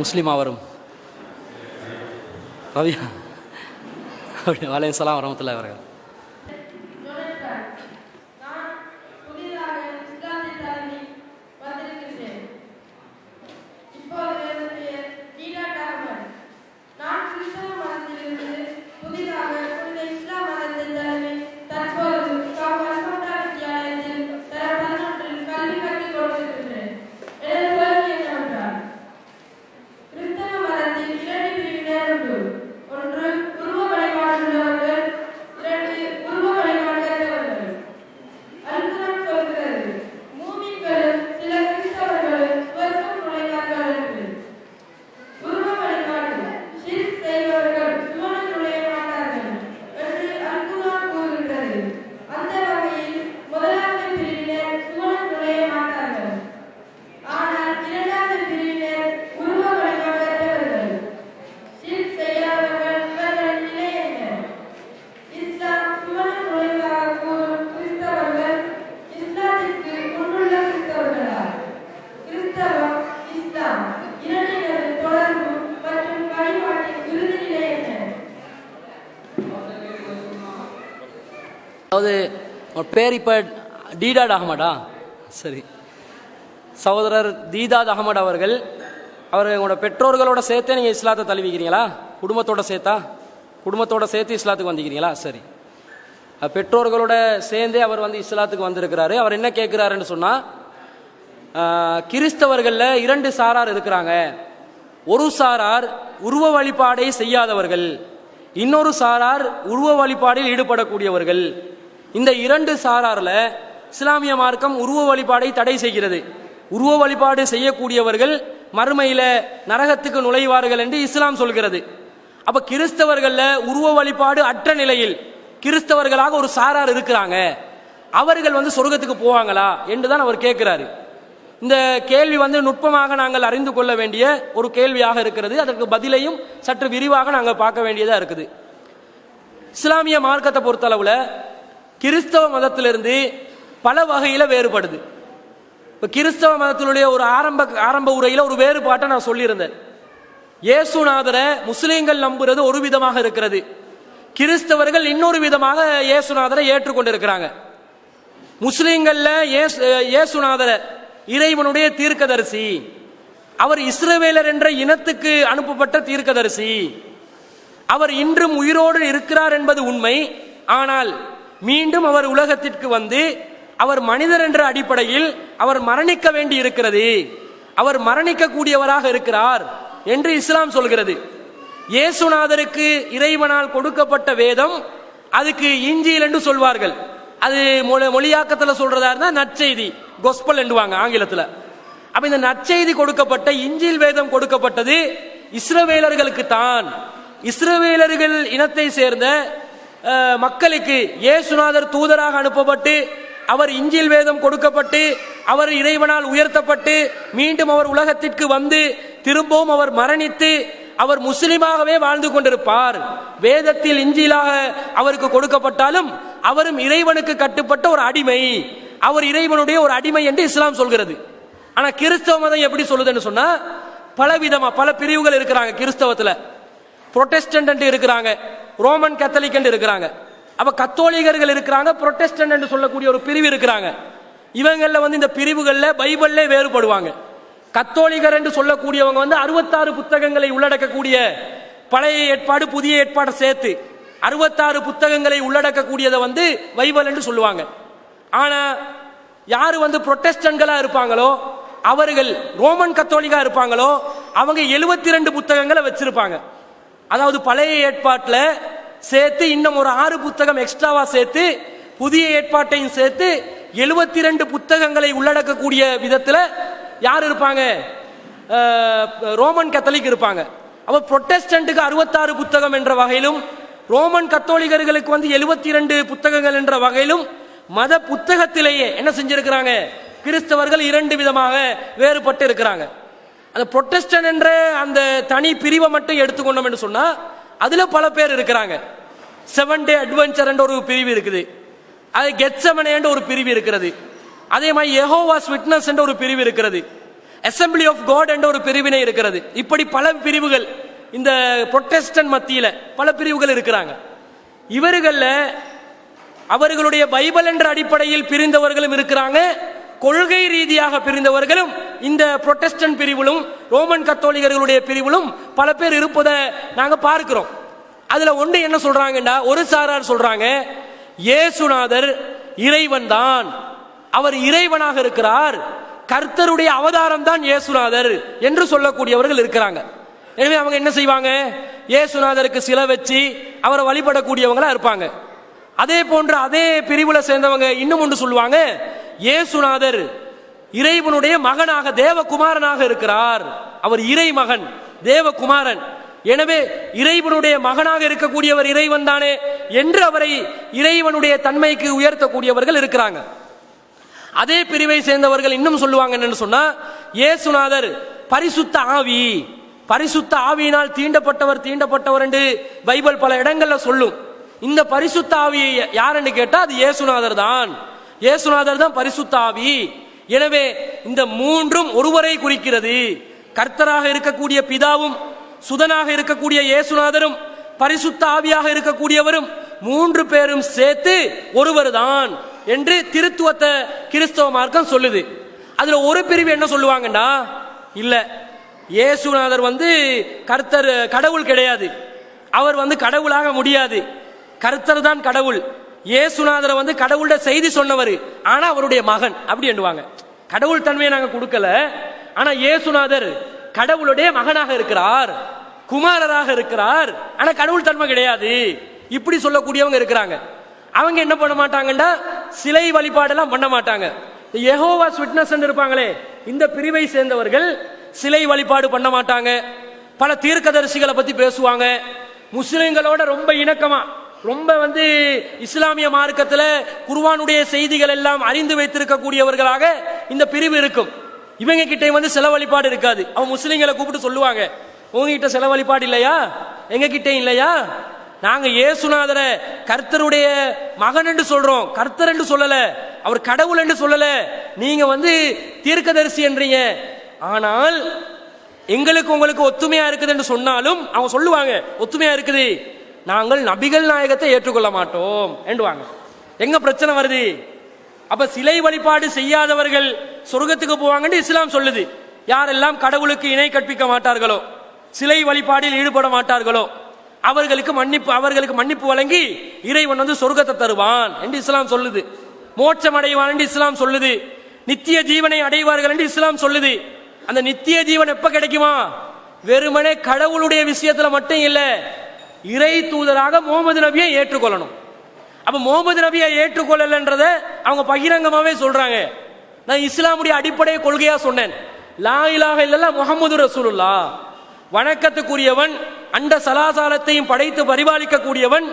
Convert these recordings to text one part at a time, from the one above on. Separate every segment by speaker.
Speaker 1: முஸ்லீமாக வரும். ரவியா அப்படி வலையம் வரமத்துல்லாஹி வரகாத்துஹு. அதாவது பேர் இப்போ தீதாத் அகமடா? சரி, சகோதரர் தீதாத் அகமட் அவர்கள் உங்களோட பெற்றோர்களோட சேர்த்தே நீங்கள் இஸ்லாத்தை தழுவிக்கிறீங்களா? குடும்பத்தோட சேர்த்து இஸ்லாத்துக்கு வந்துக்கிறீங்களா? சரி, பெற்றோர்களோட சேர்ந்தே அவர் இஸ்லாத்துக்கு வந்திருக்கிறாரு. அவர் என்ன கேட்குறாருன்னு சொன்னால், கிறிஸ்தவர்களில் 2 சாரார் இருக்கிறாங்க. ஒரு சாரார் உருவ வழிபாடை செய்யாதவர்கள், இன்னொரு சாரார் உருவ வழிபாடில் ஈடுபடக்கூடியவர்கள். இந்த 2 சாராரில் இஸ்லாமிய மார்க்கம் உருவ வழிபாடை தடை செய்கிறது. உருவ வழிபாடு செய்யக்கூடியவர்கள் மறுமையில் நரகத்துக்கு நுழைவார்கள் என்று இஸ்லாம் சொல்கிறது. அப்ப கிறிஸ்தவர்களில் உருவ வழிபாடு அற்ற நிலையில் கிறிஸ்தவர்களாக ஒரு சாரார் இருக்கிறாங்க. அவர்கள் சொர்க்கத்துக்கு போவாங்களா என்று தான் அவர் கேட்கிறாரு. இந்த கேள்வி நுட்பமாக நாங்கள் அறிந்து கொள்ள வேண்டிய ஒரு கேள்வியாக இருக்கிறது. அதற்கு பதிலையும் சற்று விரிவாக நாங்கள் பார்க்க வேண்டியதாக இருக்குது. இஸ்லாமிய மார்க்கத்தை பொறுத்தளவில் கிறிஸ்தவ மதத்திலிருந்து பல வகையில் வேறுபடுது. இப்போ கிறிஸ்தவ மதத்தினுடைய ஒரு ஆரம்ப உரையில் ஒரு வேறுபாட்டை நான் சொல்லியிருந்தேன். இயேசுநாதரை முஸ்லீம்கள் நம்புறது ஒரு விதமாக இருக்கிறது, கிறிஸ்தவர்கள் இன்னொரு விதமாக இயேசுநாதரை ஏற்றுக்கொண்டிருக்கிறாங்க. முஸ்லீம்கள்ல இயேசுநாதரை இறைவனுடைய தீர்க்கதரிசி, அவர் இஸ்ரவேலர் என்ற இனத்துக்கு அனுப்பப்பட்ட தீர்க்கதரிசி, அவர் இன்றும் உயிரோடு இருக்கிறார் என்பது உண்மை. ஆனால் மீண்டும் அவர் உலகத்திற்கு அவர் மனிதர் என்ற அடிப்படையில் அவர் மரணிக்க வேண்டி இருக்கிறது, அவர் மரணிக்க கூடியவராக இருக்கிறார் என்று இஸ்லாம் சொல்கிறது. இயேசுநாதருக்கு இறைவனால் கொடுக்கப்பட்ட வேதம், அதுக்கு இஞ்சில் என்று சொல்வார்கள். அது மொழியாக்கத்தில் சொல்றதா இருந்தா நற்செய்தி, கொஸ்பல் என்றுவாங்க ஆங்கிலத்தில். அப்ப இந்த நற்செய்தி கொடுக்கப்பட்ட இஞ்சில் வேதம் கொடுக்கப்பட்டது இஸ்ரவேலர்களுக்கு தான். இஸ்ரவேலர்கள் இனத்தை சேர்ந்த மக்களுக்கு இயேசுநாதர் தூதராக அனுப்பப்பட்டு அவர் இஞ்சில் வேதம் கொடுக்கப்பட்டு அவர் இறைவனால் உயர்த்தப்பட்டு மீண்டும் அவர் உலகத்திற்கு திரும்பவும் அவர் மரணித்து அவர் முஸ்லிமாகவே வாழ்ந்து கொண்டிருப்பார். வேதத்தில் இஞ்சிலாக அவருக்கு கொடுக்கப்பட்டாலும் அவரும் இறைவனுக்கு கட்டுப்பட்ட ஒரு அடிமை, அவர் இறைவனுடைய ஒரு அடிமை என்று இஸ்லாம் சொல்கிறது. ஆனா கிறிஸ்தவ மதம் எப்படி சொல்லுதுன்னு சொன்னா, பல பிரிவுகள் இருக்கிறாங்க கிறிஸ்தவத்துல. புரொட்டஸ்டன்ட் என்று இருக்கிறாங்க, ரோமன் கத்தோலிக் என்று இருக்கிறாங்க. அப்ப கத்தோலிகர்கள் இருக்கிறாங்க, புரொட்டஸ்டன்ட் என்று சொல்லக்கூடிய ஒரு பிரிவு இருக்கிறாங்க. இவங்கள இந்த பிரிவுகள்ல பைபிள்ல வேறுபடுவாங்க. கத்தோலிகர் என்று சொல்லக்கூடியவங்க 66 புத்தகங்களை உள்ளடக்கக்கூடிய பழைய ஏற்பாடு புதிய ஏற்பாடு சேர்த்து 66 புத்தகங்களை உள்ளடக்கக்கூடியதை பைபிள் என்று சொல்லுவாங்க. ஆனா யாரு புரொட்டஸ்டன்ட்களா இருப்பாங்களோ, அவர்கள் ரோமன் கத்தோலிக்கா இருப்பாங்களோ, அவங்க 72 புத்தகங்களை வச்சிருப்பாங்க. அதாவது பழைய ஏற்பாட்டில் சேர்த்து இன்னும் ஒரு 6 புத்தகம் எக்ஸ்ட்ராவா சேர்த்து புதிய ஏற்பாட்டையும் சேர்த்து 72 புத்தகங்களை உள்ளடக்கக்கூடிய விதத்தில் யார் இருப்பாங்க? ரோமன் கத்தோலிக் இருப்பாங்க. அப்ப புரொட்டஸ்டன்ட்டுக்கு 66 புத்தகம் என்ற வகையிலும் ரோமன் கத்தோலிகர்களுக்கு 72 புத்தகங்கள் என்ற வகையிலும் மத புத்தகத்திலேயே என்ன செஞ்சிருக்கிறாங்க? கிறிஸ்தவர்கள் 2 விதமாக வேறுபட்டு இருக்கிறாங்க. அந்த புரொட்டஸ்டன்ட் என்ற அந்த தனி பிரிவை மட்டும் எடுத்துக்கொண்டோம் என்று சொன்னா அதுல பல பேர் இருக்கிறாங்க. 7 டே அட்வென்ச்சர் என்ற ஒரு பிரிவு இருக்குது, அது கெத்செமனே என்ற ஒரு பிரிவு இருக்கிறது, அதே மாதிரி யெகோவாஸ் விட்னஸ் என்ற ஒரு பிரிவு இருக்கிறது. அசெம்பிளி ஆஃப் காட் என்ற ஒரு பிரிவினை இருக்கிறது. இப்படி பல பிரிவுகள் இந்த புரொட்டஸ்டன்ட் மத்தியில பல பிரிவுகள் இருக்கிறாங்க. இவர்கள அவர்களுடைய பைபிள் என்ற அடிப்படையில் பிரிந்தவர்களும் இருக்கிறாங்க, கொள்கை ரீதியாக பிரிந்தவர்களும் இந்த புரொட்டஸ்டன்ட் பிரிவிலும் ரோமன் கத்தோலிகர்களுடைய பிரிவிலும் பல பேர் இருப்பதை நாங்க பார்க்கிறோம். அதுல ஒன்று என்ன சொல்றாங்கன்னா, ஒரு சாரார் சொல்றாங்க இயேசுநாதர் இறைவன் தான், அவர் இறைவனாக இருக்கிறார், கர்த்தருடைய அவதாரம் தான் இயேசுநாதர் என்று சொல்லக்கூடியவர்கள் இருக்கிறாங்க. எனவே அவங்க என்ன செய்வாங்க, இயேசுநாதருக்கு சிலை வச்சு அவரை வழிபடக்கூடியவங்களா இருப்பாங்க. அதே போன்று அதே பிரிவுல சேர்ந்தவங்க இன்னும் ஒன்று சொல்லுவாங்க, இயேசுநாதர் இறைவனுடைய மகனாக தேவகுமாரனாக இருக்கிறார், அவர் இறை மகன் தேவகுமாரன், எனவே இறைவனுடைய மகனாக இருக்கக்கூடியவர் இறைவன் தானே என்று அவரை இறைவனுடைய தன்மைக்கு உயர்த்தக்கூடியவர்கள் இருக்கிறாங்க. அதே பிரிவை சேர்ந்தவர்கள் இன்னும் சொல்லுவாங்க என்னன்னு சொன்னா, இயேசுநாதர் பரிசுத்த ஆவி, பரிசுத்த ஆவியினால் தீண்டப்பட்டவர் என்று பைபிள் பல இடங்கள்ல சொல்லும். இந்த பரிசுத்த ஆவி யாருன்னு கேட்டா அது இயேசுநாதர் தான், இயேசுநாதர் தான் பரிசுத்த ஆவி. எனவே இந்த மூன்றும் ஒருவரை குறிக்கிறது. கர்த்தராக இருக்கக்கூடிய பிதாவும் சுதனாக இருக்கக்கூடிய இயேசுநாதரும் பரிசுத்த ஆவியாக இருக்கக்கூடியவரும் மூன்று பேரும் சேர்த்து ஒருவர் தான் என்று திருத்துவத்தை கிறிஸ்தவ மார்க்கம் சொல்லுது. அதுல ஒரு பிரிவு என்ன சொல்லுவாங்கன்னா, இல்ல இயேசுநாதர் கர்த்தர் கடவுள் கிடையாது, அவர் கடவுளாக முடியாது, கர்த்தர் தான் கடவுள், இயேசுநாதரை கடவுளோட செய்தி சொன்னவர், ஆனா அவருடைய மகன் அப்படி எண்ணுவாங்க. கடவுள் தன்மையை நாங்க கொடுக்கல, ஆனா இயேசுநாதர் கடவுளுடைய மகனாக இருக்கிறார், குமாரராக இருக்கிறார், ஆனா கடவுள் தன்மை கிடையாது, இப்படி சொல்லக்கூடியவங்க இருக்கிறாங்க. அவங்க என்ன பண்ண மாட்டாங்கன்னா சிலை வழிபாடெல்லாம் பண்ண மாட்டாங்க. யெகோவாஸ் விட்னஸ் இருப்பாங்களே, இந்த பிரிவை சேர்ந்தவர்கள் சிலை வழிபாடு பண்ண மாட்டாங்க. பல தீர்க்கதரிசிகளை பத்தி பேசுவாங்க. முஸ்லிம்களோட ரொம்ப இணக்கமா, ரொம்ப இஸ்லாமிய மார்க்கத்தில் குர்ஆனுடைய செய்திகள் எல்லாம் அறிந்து வைத்திருக்கக்கூடியவர்களாக இந்த பிரிவு இருக்கும். இவங்க கிட்ட சில வழிபாடு இருக்காது. அவங்க முஸ்லிம்களை கூப்பிட்டு சொல்லுவாங்க, உங்ககிட்ட சில வழிபாடு இல்லையா, எங்க கிட்ட இல்லையா, நாங்க இயேசுநாதரை கர்த்தருடைய மகன் என்று சொல்றோம், கர்த்தர் என்று சொல்லல, அவர் கடவுள் என்று சொல்லல, நீங்க தீர்க்கதரிசி என்றீங்க, ஆனால் எங்களுக்கு உங்களுக்கு ஒத்துமையா இருக்குது என்று சொன்னாலும் அவங்க சொல்லுவாங்க ஒத்துமையா இருக்குது, நாங்கள் நபிகள் நாயகத்தை ஏற்றுக்கொள்ள மாட்டோம் என்றுவாங்க. எங்க பிரச்சனை வருது? அப்ப சிலை வழிபாடு செய்யாதவர்கள் சொர்க்கத்துக்கு போவாங்கன்னு இஸ்லாம் சொல்லுது. யாரெல்லாம் கடவுளுக்கு இணை கற்பிக்க மாட்டார்களோ, சிலை வழிபாடில் ஈடுபட மாட்டார்களோ அவர்களுக்கு மன்னிப்பு வழங்கி இறைவன் சொர்க்கத்தை தருவான் என்று இஸ்லாம் சொல்லுது. மோட்சம் அடைவான் என்று இஸ்லாம் சொல்லுது. நித்திய ஜீவனை அடைவார்கள் என்று இஸ்லாம் சொல்லுது. அந்த நித்திய ஜீவன் எப்ப கிடைக்குமா? வெறுமனே கடவுளுடைய விஷயத்துல மட்டும் இல்ல, இறை தூதராக முகமது நபியை ஏற்றுக்கொள்ளணும். அப்ப முகமது நபியை ஏற்றுக்கொள்ளலன்றத அவங்க பகிரங்கமாவே சொல்றாங்க. நான் இஸ்லாமுடைய அடிப்படை கொள்கையா சொன்னேன், லா இலாஹ இல்லல்லாஹ் முஹம்மது ரசூலுல்லாஹ், வணக்கத்துக்குரியவன், அண்ட சலாசாலத்தையும் படைத்து பரிபாலிக்க கூடியவன்,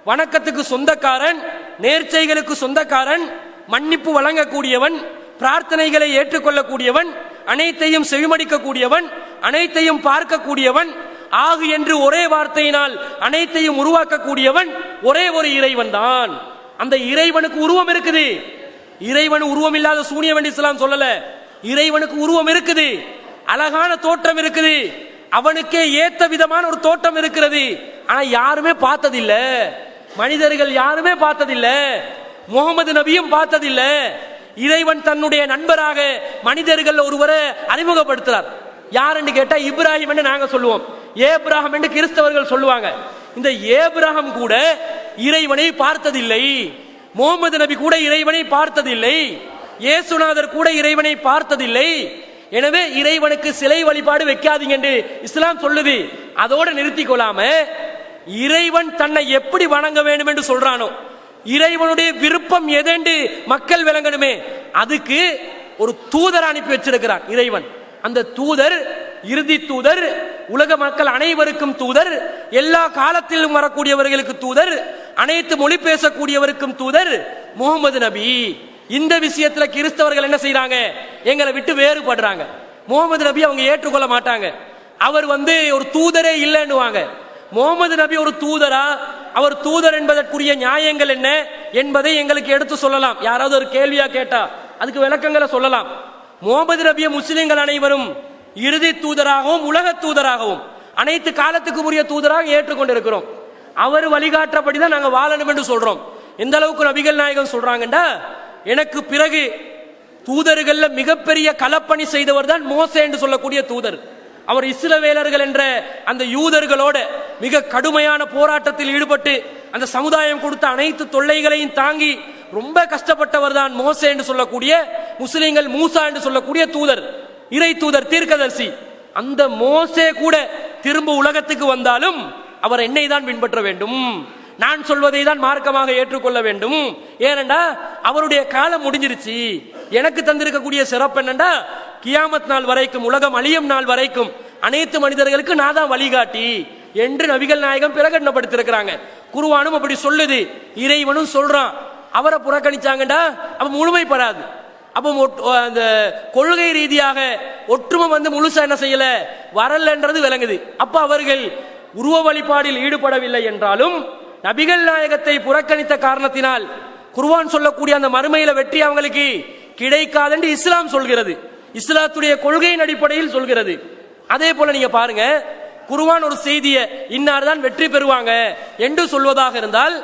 Speaker 1: வணக்கத்துக்கு சொந்தக்காரன், நேர்ச்சைகளுக்கு சொந்தக்காரன், மன்னிப்பு வழங்கக்கூடியவன், பிரார்த்தனைகளை ஏற்றுக்கொள்ளக்கூடியவன், அனைத்தையும் செவிமடிக்க கூடியவன், அனைத்தையும் பார்க்கக்கூடியவன், ஆகு என்று ஒரே வார்த்தையினால் அனைத்தையும் உருவாக்கக்கூடியவன் ஒரே ஒரு இறைவன் தான். அந்த இறைவனுக்கு உருவம் இருக்குது. இறைவன் உருவம் இல்லாத சூனியம் என்று இஸ்லாம் சொல்லல. இறைவனுக்கு உருவம் இருக்குது, அழகான தோற்றம் இருக்குது, அவனுக்கே ஏத்த விதமான ஒரு தோற்றம் இருக்கிறது. ஆனா யாருமே பார்த்ததில்ல, மனிதர்கள் யாருமே பார்த்ததில்ல, முகமது நபியும் பார்த்ததில்ல. இறைவன் தன்னுடைய நண்பராக மனிதர்கள் ஒருவரை அறிமுகப்படுத்துறார். யார் என்று கேட்டா இப்ராஹிம் என்று நாங்க சொல்லுவோம், ஏப்ராஹிம் என்று கிறிஸ்தவர்கள் சொல்லுவாங்க. இந்த ஏப்ராஹிம் கூட இறைவனை பார்த்ததில்லை, முகமது நபி கூட இறைவனை பார்த்ததில்லை, இயேசுநாதர் கூட இறைவனை பார்த்ததில்லை. எனவே இறைவனுக்கு சிலை வழிபாடு வைக்காதீங்க என்று இஸ்லாம் சொல்லுது. அதோடு நிறுத்தி கொள்ளாம இறைவன் தன்னை எப்படி வணங்க வேண்டும் என்று சொல்றானோ, இறைவனுடைய விருப்பம் எதென்று மக்கள் விளங்கணுமே, அதுக்கு ஒரு தூதர் அனுப்பி வச்சிருக்கிறான் இறைவன். அந்த தூதர் இறுதி தூதர், உலக மக்கள் அனைவருக்கும் தூதர், எல்லா காலத்திலும் வரக்கூடியவர்களுக்கு தூதர், அனைத்து மொழி பேசக்கூடியவருக்கும் தூதர் முகமது நபி. இந்த விஷயத்துல கிறிஸ்தவர்கள் என்ன செய்யறாங்க, எங்களை விட்டு வேறுபடுறாங்க. முகமது நபி அவங்க ஏற்றுக்கொள்ள மாட்டாங்க. அவர் ஒரு தூதரே இல்லைன்னுவாங்க. முகமது நபி ஒரு தூதரா, அவர் தூதர் என்பதற்குரிய நியாயங்கள் என்ன என்பதை எங்களுக்கு எடுத்து சொல்லலாம். யாராவது ஒரு கேள்வியா கேட்டா அதுக்கு விளக்கங்களை சொல்லலாம். முகமது நபிய முஸ்லிம்கள் அனைவரும் இறுதி தூதராகவும் உலக தூதராகவும் அனைத்து காலத்துக்கு உரிய தூதராக ஏற்றுக்கொண்டிருக்கிறோம். அவர் வழிகாட்டப்படிதான் நாங்கள் வாழணும் என்று சொல்றோம். எந்த அளவுக்கு நபிகள் நாயகம் சொல்றாங்கன்னா, எனக்கு பிறகு தூதர்கள்ல மிகப்பெரிய களப்பணி செய்தவர் தான் மோசே என்று சொல்லக்கூடிய தூதர். அவர் இஸ்ரவேலர்கள் என்ற அந்த யூதர்களோட மிக கடுமையான போராட்டத்தில் ஈடுபட்டு அந்த சமுதாயம் கொடுத்த அனைத்து தொல்லைகளையும் தாங்கி ரொம்ப கஷ்டப்பட்டவர் தான் மோசே என்று சொல்லக்கூடிய முஸ்லிம்கள் மூசா என்று சொல்லக்கூடிய தூதர், இறை தூதர், தீர்க்கதரிசி. அந்த மோசே கூட திரும்ப உலகத்துக்கு வந்தாலும் அவர் என்னை தான் பின்பற்ற வேண்டும், நான் சொல்வதை தான் மார்க்கமாக ஏற்றுக்கொள்ள வேண்டும். ஏனென்றா அவருடைய காலம் முடிஞ்சிருச்சு. எனக்கு தந்திருக்கக்கூடிய சிறப்பு என்னண்டா, கியாமத் நாள் வரைக்கும், உலகம் அழியும் நாள் வரைக்கும் அனைத்து மனிதர்களுக்கு நான் தான் வழிகாட்டி என்று நபிகள் நாயகம் பிரகடனப்படுத்திருக்கிறாங்க. குர்ஆனும் அப்படி சொல்லுது, இறைவனும் சொல்றான். அவரை புறக்கணிச்சாங்கடா அப்ப முழுமைப்படாது. அப்போ அந்த கொள்கை ரீதியாக ஒற்றுமை முழுசா என்ன செய்யல, வரலன்றது விளங்குது. அப்ப அவர்கள் உருவ வழிபாடில் ஈடுபடவில்லை என்றாலும் நபிகள் நாயகத்தை புறக்கணித்த காரணத்தினால் குர்ஆன் சொல்லக்கூடிய அந்த மறுமையில வெற்றி அவங்களுக்கு கிடைக்காது என்று இஸ்லாம் சொல்கிறது. இஸ்லாத்துடைய கொள்கையின் அடிப்படையில் சொல்கிறது. அதே போல நீங்க பாருங்க, குர்ஆன் ஒரு செய்தியை இன்னார் தான் வெற்றி பெறுவாங்க என்று சொல்வதாக இருந்தால்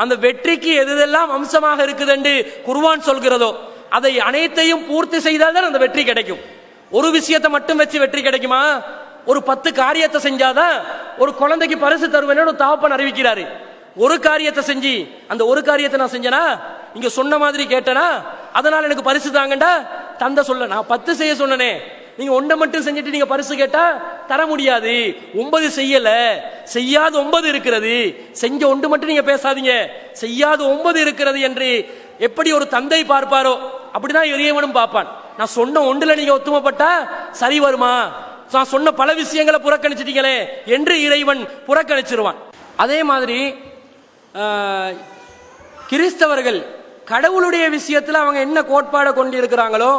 Speaker 1: அந்த வெற்றிக்கு எதெல்லாம் அம்சமாக இருக்குது என்று குர்ஆன் சொல்கிறதோ அதை அனைத்தையும் பூர்த்தி செய்தால் தான் அந்த வெற்றி கிடைக்கும். ஒரு விஷயத்தை மட்டும் வச்சு வெற்றி கிடைக்குமா? ஒரு 10 காரியத்தை செஞ்சாதான் ஒரு குழந்தைக்கு பரிசு தருவேன்னு ஒரு தகப்பன் அறிவிக்கிறாரு. ஒரு காரியத்தை செஞ்சு அந்த ஒரு காரியத்தை நான் செஞ்சேனா, இங்க சொன்ன மாதிரி கேட்டனா, அதனால எனக்கு பரிசு தாங்கண்டா தந்த சொல்ல, நான் 10 செய்ய சொன்னனே, நீங்க 1 மட்டும் செஞ்சுட்டு நீங்க பரிசு கேட்டா தர முடியாது. 9 செய்யல, செய்யாத 9 இருக்கிறது, செஞ்ச 1 மட்டும் நீங்க பேசாதீங்க, செய்யாத 9 இருக்கிறது என்று எப்படி ஒரு தந்தை பார்ப்பாரோ அப்படிதான் இறைவனும் பார்ப்பான். நான் சொன்ன 1ல நீங்க ஒத்துமைப்பட்டா சரி வருமா, நான் சொன்ன பல விஷயங்களை புறக்கணிச்சிட்டீங்களே என்று இறைவன் புறக்கணிச்சிருவான். அதே மாதிரி கிறிஸ்தவர்கள் கடவுளுடைய விஷயத்துல அவங்க என்ன கோட்பாடை கொண்டு இருக்கிறாங்களோ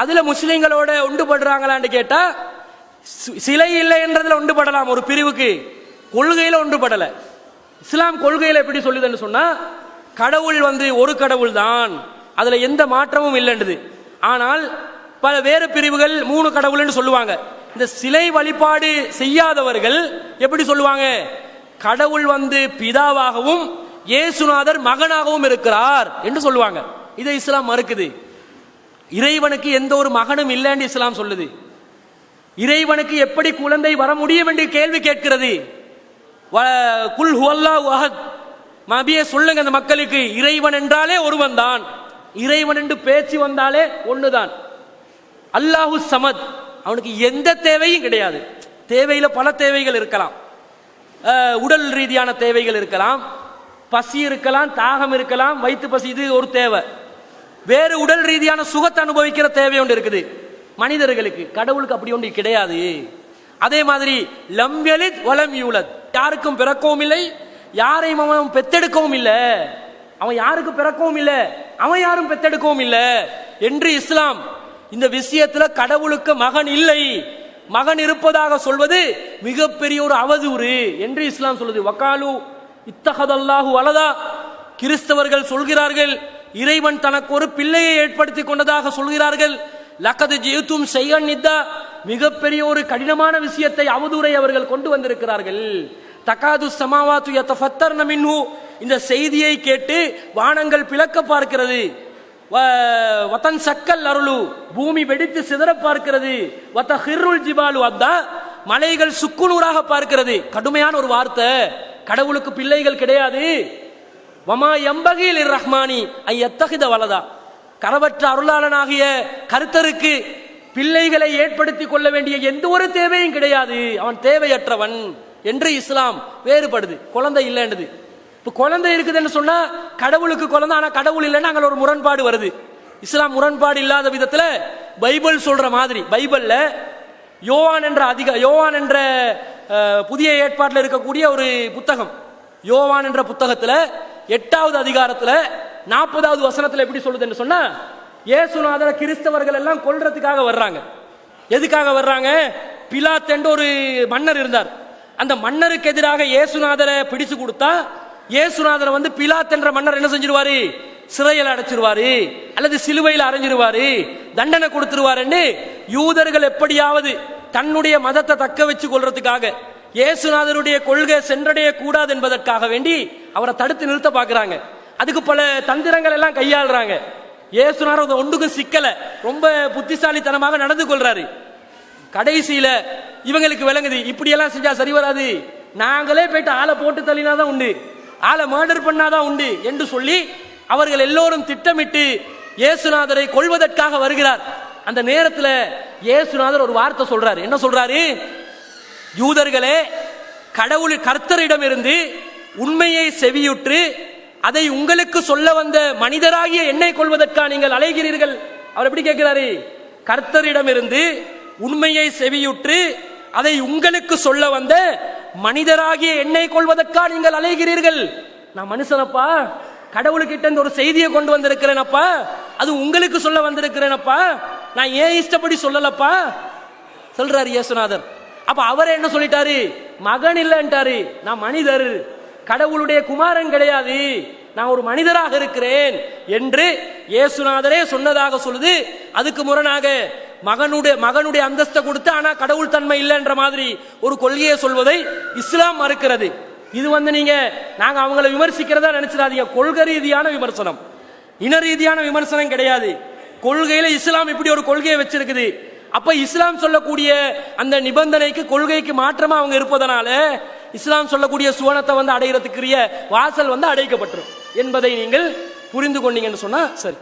Speaker 1: அதுல முஸ்லிம்களோட ஒன்றுபடுறாங்களான்னு கேட்டா, சிலை இல்லை என்றதுல ஒன்றுபடலாம் ஒரு பிரிவுக்கு, கொள்கையில ஒன்றுபடல. இஸ்லாம் கொள்கையில எப்படி சொல்லுதுன்னு சொன்னா, கடவுள் ஒரு கடவுள் தான், அதுல எந்த மாற்றமும் இல்லைன்றது. ஆனால் பல வேறு பிரிவுகள் 3 கடவுள்னு சொல்லுவாங்க. இந்த சிலை வழிபாடு செய்யாதவர்கள் எப்படி சொல்லுவாங்க, கடவுள் பிதாவாகவும் இயேசுநாதர் மகனாகவும் இருக்கிறார் என்று சொல்லுவாங்க. இதை இஸ்லாம் மறுக்குது. இறைவனுக்கு எந்த ஒரு மகனும் இல்லை என்று இஸ்லாம் சொல்லுது. இறைவனுக்கு எப்படி குழந்தை வர முடியும் என்று கேள்வி கேட்கிறது. குல் ஹுவல்லாஹு அஹத், நபியே சொல்லுங்க அந்த மக்களுக்கு, இறைவன் என்றாலே ஒருவன் தான், இறைவன் என்று பேச்சு வந்தாலே ஒண்ணுதான். அல்லாஹு சமத், அவனுக்கு எந்த தேவையும் கிடையாது. தேவையில பல தேவைகள் இருக்கலாம், உடல் ரீதியான தேவைகள் இருக்கலாம், பசி இருக்கலாம், தாகம் இருக்கலாம், வயிற்று பசி, இது ஒரு தேவை. வேறு உடல் ரீதியான சுகத்தை அனுபவிக்கிற தேவை ஒன்று இருக்குது மனிதர்களுக்கு. கடவுளுக்கு அப்படி ஒன்று கிடையாது. அதே மாதிரி லம் யலித் வலம் யூலத், யாருக்கும் பிறக்கவும் இல்லை, யாரையும் அவன் பெத்தெடுக்கவும் இல்லை, அவன் யாருக்கும் பிறக்கவும் இல்லை, அவன் யாரும் பெத்தெடுக்கவும் இல்லை என்று இஸ்லாம் இந்த விஷயத்துல கடவுளுக்கு மகன் இல்லை, மகன் இருப்பதாக சொல்வது மிகப்பெரிய ஒரு அவதூறு என்று இஸ்லாம் சொல்லுது. வகாலு இத்தஹதல்லாஹு வலதா, கிறிஸ்தவர்கள் சொல்கிறார்கள் இறைவன் தனக்கு ஒரு பிள்ளையை ஏற்படுத்தி கொண்டதாக சொல்கிறார்கள். லகது ஜிதும் ஷைஅன் நித்தா, மிகப்பெரிய ஒரு கடினமான விஷயத்தை, அவதூறை அவர்கள் கொண்டு வந்திருக்கிறார்கள். தகாது ஸமாவாத்து யதஃபத்தர்ன மின்ஹு, இந்த செய்தியை கேட்டு வானங்கள் பிளக்க பார்க்கிறது. வதன் சக்கல் அருளு, பூமி வெடித்து சிதற பார்க்கிறது. வதஹிருல் ஜிபாலு அத்தா, மலைகள் சுக்குநூறாக பார்க்கிறது. கடுமையான ஒரு வார்த்தை. கடவுளுக்கு பிள்ளைகள் கிடையாது. வமா யம்பகி ரஹ்மானி ஐயத்தஹித வலதா, கரவற்ற அருளாளனாகிய கர்த்தருக்கு பிள்ளைகளை ஏற்படுத்தி கொள்ள வேண்டிய எந்த ஒரு தேவையும் கிடையாது, அவன் தேவையற்றவன் என்று இஸ்லாம் வேறுபடுது. குழந்தை இல்லைன்றது. இப்போ குழந்தை இருக்குதுன்னு சொன்னா கடவுளுக்கு குழந்தை, ஆனா கடவுள் இல்லைன்னா அங்கே ஒரு முரண்பாடு வருது. இஸ்லாம் முரண்பாடு இல்லாத விதத்துல பைபிள் சொல்ற மாதிரி, பைபிள்ல யோவான் என்ற புதிய ஏற்பாட்டில் இருக்கக்கூடிய ஒரு புத்தகம், யோவான் என்ற புத்தகத்துல 8வது அதிகாரத்துல 40வது வசனத்துல எப்படி சொல்லுதுன்னு சொன்னா, இயேசுநாதர் கிறிஸ்தவர்கள் எல்லாம் கொல்றதுக்காக வர்றாங்க. எதுக்காக வர்றாங்க? பிலாத் என்ற ஒரு மன்னர் இருந்தார். அந்த மன்னருக்கு எதிராக இயேசுநாதரை பிடிச்சு கொடுத்தா இயேசுநாதரை பிலாத் என்ற மன்னர் என்ன செஞ்சிருவாரு, சிறையில் அடைச்சிருவாரு அல்லது சிலுவையில் அரைஞ்சிருவாரு. தண்டனை கொடுத்துருவாருன்னு யூதர்கள் எப்படியாவது தன்னுடைய மதத்தை தக்க வச்சு கொள்றதுக்காக, இயேசுநாதருடைய கொள்கை சென்றடைய கூடாது என்பதற்காக வேண்டி அவரை தடுத்து நிறுத்த பார்க்கிறாங்க. அதுக்கு பல தந்திரங்கள் எல்லாம் கையாளுறாங்க. இயேசுநாதர் ஒன்றுக்கும் சிக்கல, ரொம்ப புத்திசாலித்தனமாக நடந்து கொள்றாரு. கடைசியில இவங்களுக்கு விளங்குது, இப்படி எல்லாம் செஞ்சா சரி வராது, நாங்களே போயிட்டு ஆளை போட்டு தள்ளினாதான் உண்டு, ஆளை மர்டர் பண்ணாதான் உண்டு என்று சொல்லி அவர்கள் எல்லோரும் திட்டமிட்டு இயேசுநாதரை கொல்வதற்காக வருகிறார். அந்த நேரத்தில் இயேசுநாதர் ஒரு வார்த்தை சொல்றாரு. என்ன சொல்றாரு? யூதர்களே, கடவுள் கர்த்தரிடம் இருந்து உண்மையை செவியுற்று அதை உங்களுக்கு சொல்ல வந்த மனிதராகிய என்னை கொள்வதற்காக நீங்கள் அலைகிறீர்கள். அவர் எப்படி கேட்கிறாரு? கர்த்தரிடம் இருந்து உண்மையை செவியுற்று அதை உங்களுக்கு சொல்ல வந்த மனிதராகிய என்னை கொள்வதற்காக நீங்கள் அலைகிறீர்கள். நான் மனுஷனப்பா, கடவுளுக்கிட்ட இந்த ஒரு செய்தியை கொண்டு வந்திருக்கிறேனப்பா, அது உங்களுக்கு சொல்ல வந்திருக்கிறேனப்பா, நான் ஏன் இஷ்டப்படி சொல்லலப்பா சொல்றாரு இயேசுநாதர். அப்ப அவரே என்ன சொல்லிட்டாரு? மகன் இல்லைன்ட்டாரு, நான் மனிதர், கடவுளுடைய குமாரன் கிடையாது, நான் ஒரு மனிதராக இருக்கிறேன் என்று இயேசுநாதரே சொன்னதாக சொல்லுது. அதுக்கு முரணாக மகனுடைய அந்தஸ்தை கொடுத்து ஆனா கடவுள் தன்மை இல்லைன்ற மாதிரி ஒரு கொள்கையை சொல்வதை இஸ்லாம் மறுக்கிறது. இது நாங்க அவங்களை விமர்சிக்கிறதா நினைச்சிடாதீங்க. கொள்கை ரீதியான விமர்சனம், இன ரீதியான விமர்சனம் கிடையாது. கொள்கையில இஸ்லாம் இப்படி ஒரு கொள்கையை வச்சிருக்குது. அப்ப இஸ்லாம் சொல்லக்கூடிய அந்த நிபந்தனைக்கு, கொள்கைக்கு மாற்றமா அவங்க இருப்பதனால இஸ்லாம் சொல்லக்கூடிய சுவனத்தை அடைகிறதுக்குரிய வாசல் அடைக்கப்பட்டிரும் என்பதை நீங்கள் புரிந்து கொண்டீங்கன்னு சொன்னா சரி.